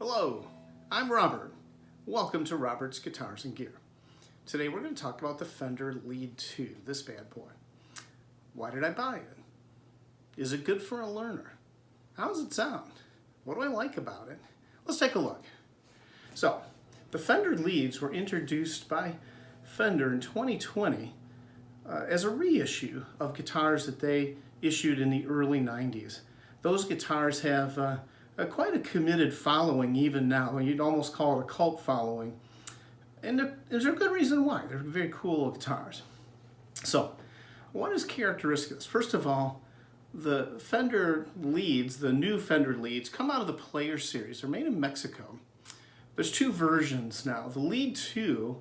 Hello, I'm Robert. Welcome to Robert's Guitars and Gear. Today we're going to talk about the Fender Lead II, this bad boy. Why did I buy it? Is it good for a learner? How does it sound? What do I like about it? Let's take a look. So, the Fender Leads were introduced by Fender in 2020 as a reissue of guitars that they issued in the early 90s. Those guitars have quite a committed following even now. You'd almost call it a cult following. And there's a good reason why. They're very cool guitars. So, what is characteristics? First of all, the Fender Leads, the new Fender Leads, come out of the Player series. They're made in Mexico. There's two versions now. The Lead II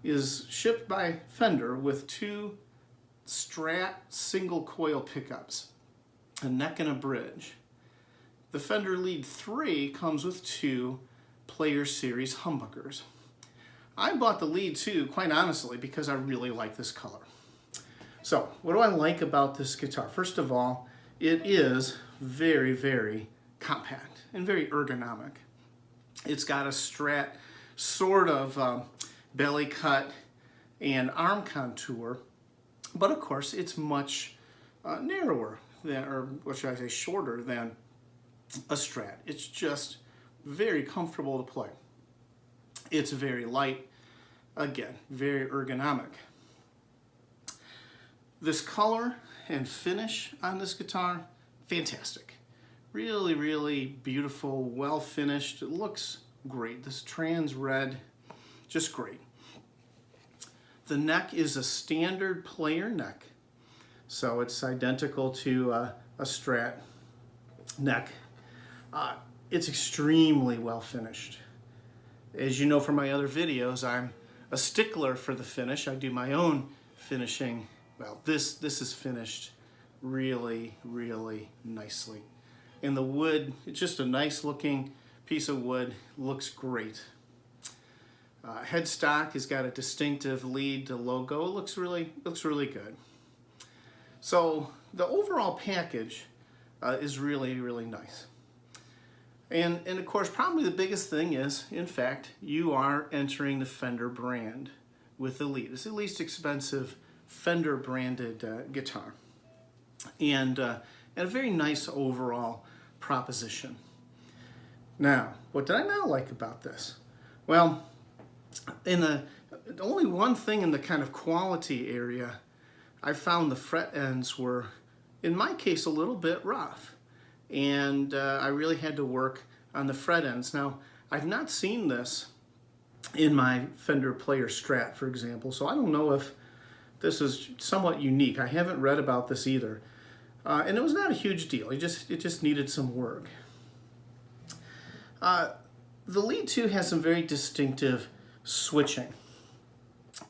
is shipped by Fender with two Strat single coil pickups, a neck and a bridge. The Fender Lead III comes with two Player Series humbuckers. I bought the Lead II, quite honestly, because I really like this color. So, what do I like about this guitar? First of all, it is very, very compact and very ergonomic. It's got a Strat sort of belly cut and arm contour, but of course it's much narrower than, or what should I say, shorter than a Strat. It's just very comfortable to play. It's very light, again, very ergonomic. This color and finish on this guitar, fantastic. Really, really beautiful, well finished. It looks great. This trans red, just great. The neck is a standard player neck, so it's identical to a Strat neck. It's extremely well finished. As you know from my other videos, I'm a stickler for the finish. I do my own finishing. Well, this is finished really, really nicely. And the wood, it's just a nice looking piece of wood, looks great. Headstock has got a distinctive Lead logo. It looks really good. So the overall package is really, really nice. And of course, probably the biggest thing is, in fact, you are entering the Fender brand with the Lead. It's the least expensive Fender branded guitar. And a very nice overall proposition. Now, what did I not like about this? Well, only one thing in the kind of quality area, I found the fret ends were, in my case, a little bit rough. And I really had to work on the fret ends. Now, I've not seen this in my Fender Player Strat, for example, so I don't know if this is somewhat unique. I haven't read about this either. And it was not a huge deal. It just needed some work. The Lead II has some very distinctive switching.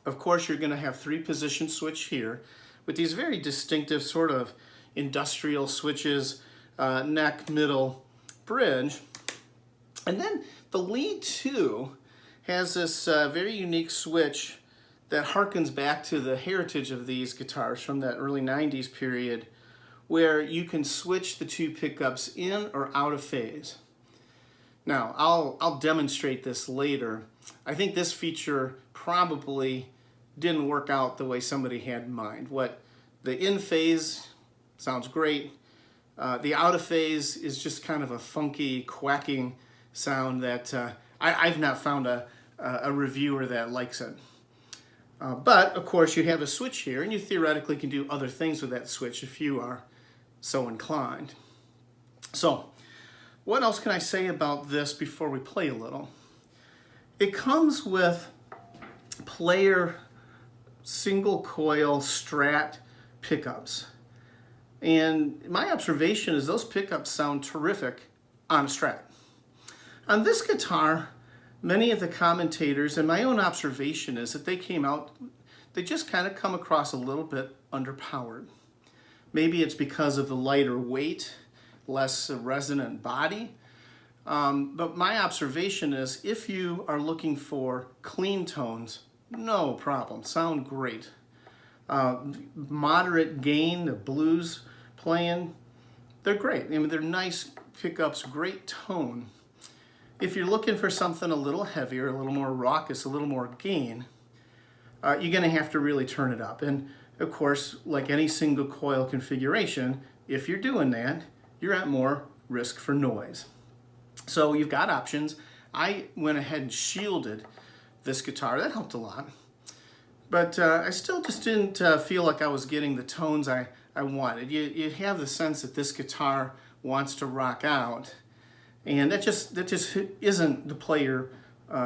Of course, you're going to have 3-position switch here with these very distinctive sort of industrial switches, neck, middle, bridge. And then the Lead II has this very unique switch that harkens back to the heritage of these guitars from that early 90s period, where you can switch the two pickups in or out of phase. Now, I'll demonstrate this later. I think this feature probably didn't work out the way somebody had in mind. The in phase sounds great. The out of phase is just kind of a funky, quacking sound that I've not found a reviewer that likes it. But, of course, you have a switch here, and you theoretically can do other things with that switch if you are so inclined. So, what else can I say about this before we play a little? It comes with Player single coil Strat pickups. And my observation is those pickups sound terrific on a Strat. On this guitar, many of the commentators, and my own observation is that they just kind of come across a little bit underpowered. Maybe it's because of the lighter weight, less resonant body. But my observation is if you are looking for clean tones, no problem, sound great. Moderate gain, the blues playing, they're great. I mean, they're nice pickups, great tone. If you're looking for something a little heavier, a little more raucous, a little more gain, you're going to have to really turn it up. And of course, like any single coil configuration, if you're doing that, you're at more risk for noise. So you've got options. I went ahead and shielded this guitar. That helped a lot. But I still just didn't feel like I was getting the tones I wanted. You have the sense that this guitar wants to rock out, and that just isn't the Player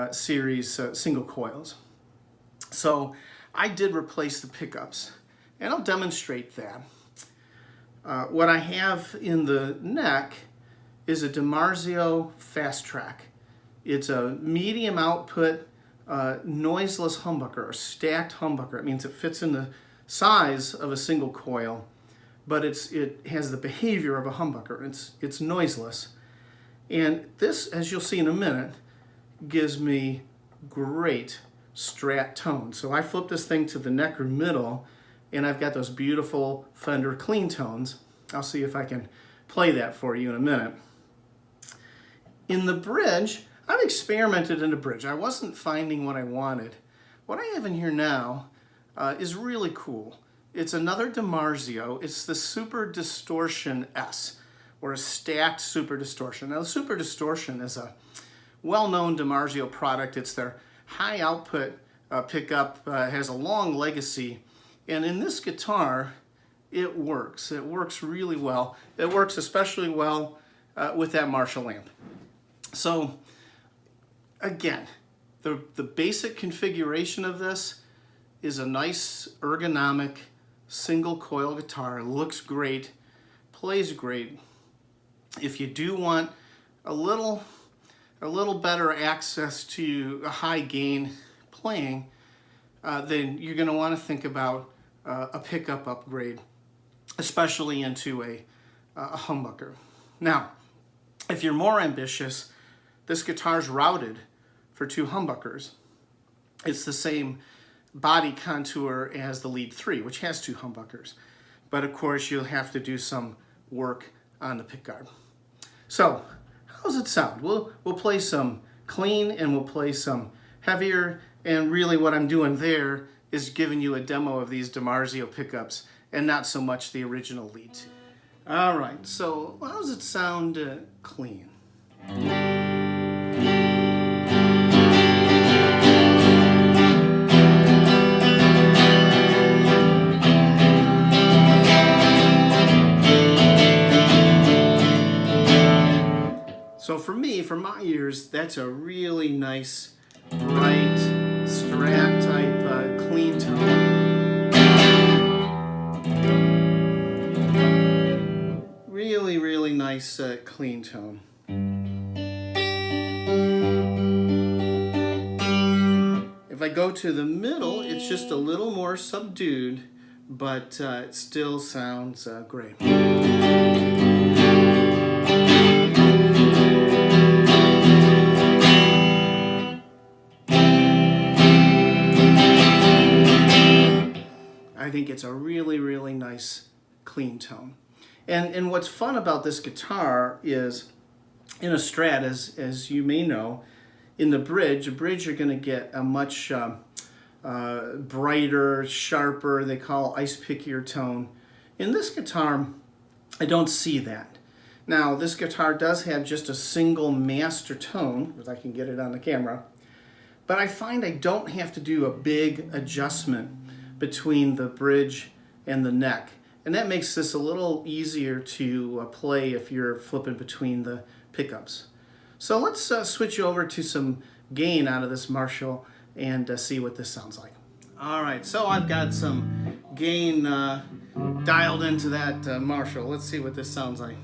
series single coils. So I did replace the pickups, and I'll demonstrate that. What I have in the neck is a DiMarzio Fast Track. It's a medium output noiseless humbucker, or stacked humbucker. It means it fits in the size of a single coil, but it has the behavior of a humbucker. It's noiseless. And this, as you'll see in a minute, gives me great Strat tone. So I flip this thing to the neck or middle, and I've got those beautiful Fender clean tones. I'll see if I can play that for you in a minute. In the bridge, I've experimented in the bridge. I wasn't finding what I wanted. What I have in here now is really cool. It's another DiMarzio. It's the Super Distortion S, or a stacked Super Distortion. Now, the Super Distortion is a well-known DiMarzio product. It's their high output pickup, has a long legacy, and in this guitar, it works. It works really well. It works especially well with that Marshall amp. So, again, the basic configuration of this is a nice ergonomic single coil guitar. It looks great, plays great. If you do want a little better access to a high gain playing, then you're going to want to think about a pickup upgrade, especially into a humbucker. Now, if you're more ambitious, this guitar's routed for 2 humbuckers. It's the same body contour as the Lead III, which has 2 humbuckers. But of course, you'll have to do some work on the pickguard. So, how does it sound? We'll play some clean and we'll play some heavier, and really what I'm doing there is giving you a demo of these DiMarzio pickups and not so much the original Lead II. All right, so how does it sound clean? So for me, for my ears, that's a really nice, bright, Strat type clean tone. Really, really nice clean tone. If I go to the middle, it's just a little more subdued, but it still sounds great. I think it's a really, really nice clean tone. And what's fun about this guitar is, in a Strat, as you may know, in the bridge you're going to get a much brighter, sharper, they call ice pickier tone. In this guitar, I don't see that. Now, this guitar does have just a single master tone, if I can get it on the camera, but I find I don't have to do a big adjustment between the bridge and the neck. And that makes this a little easier to play if you're flipping between the pickups. So let's switch over to some gain out of this Marshall and see what this sounds like. All right, so I've got some gain dialed into that Marshall. Let's see what this sounds like.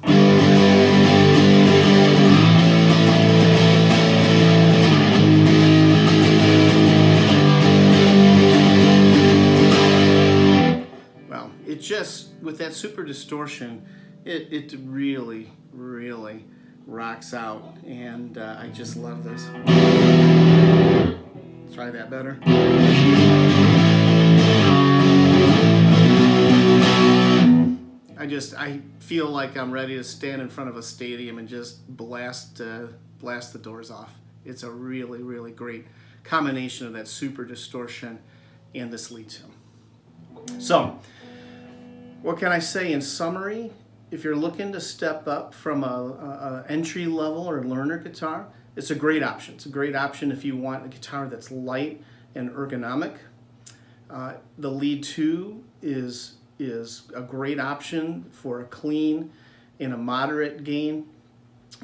Just with that Super Distortion, it really, really rocks out, and I just love this. Try that better. I feel like I'm ready to stand in front of a stadium and just blast blast the doors off. It's a really, really great combination of that super distortion and this lead II. So, what can I say in summary? If you're looking to step up from a entry level or learner guitar, it's a great option. It's a great option if you want a guitar that's light and ergonomic. The Lead II is a great option for a clean and a moderate gain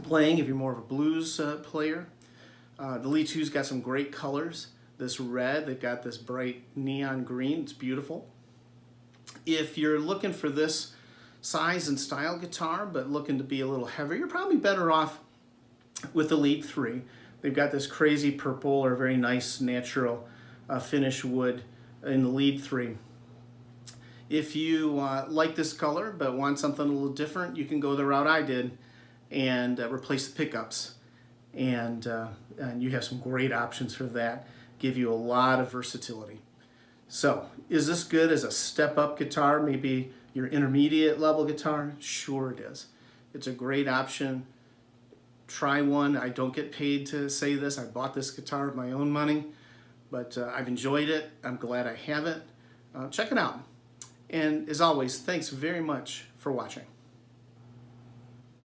playing if you're more of a blues player. The Lead II's got some great colors. This red, they've got this bright neon green. It's beautiful. If you're looking for this size and style guitar but looking to be a little heavier, you're probably better off with the Lead III. They've got this crazy purple or very nice natural finish wood in the Lead III. If you like this color but want something a little different, you can go the route I did and replace the pickups. And you have some great options for that. Give you a lot of versatility. So, is this good as a step-up guitar? Maybe your intermediate level guitar? Sure it is. It's a great option. Try one. I don't get paid to say this. I bought this guitar with my own money, but I've enjoyed it. I'm glad I have it. Check it out. And as always, thanks very much for watching.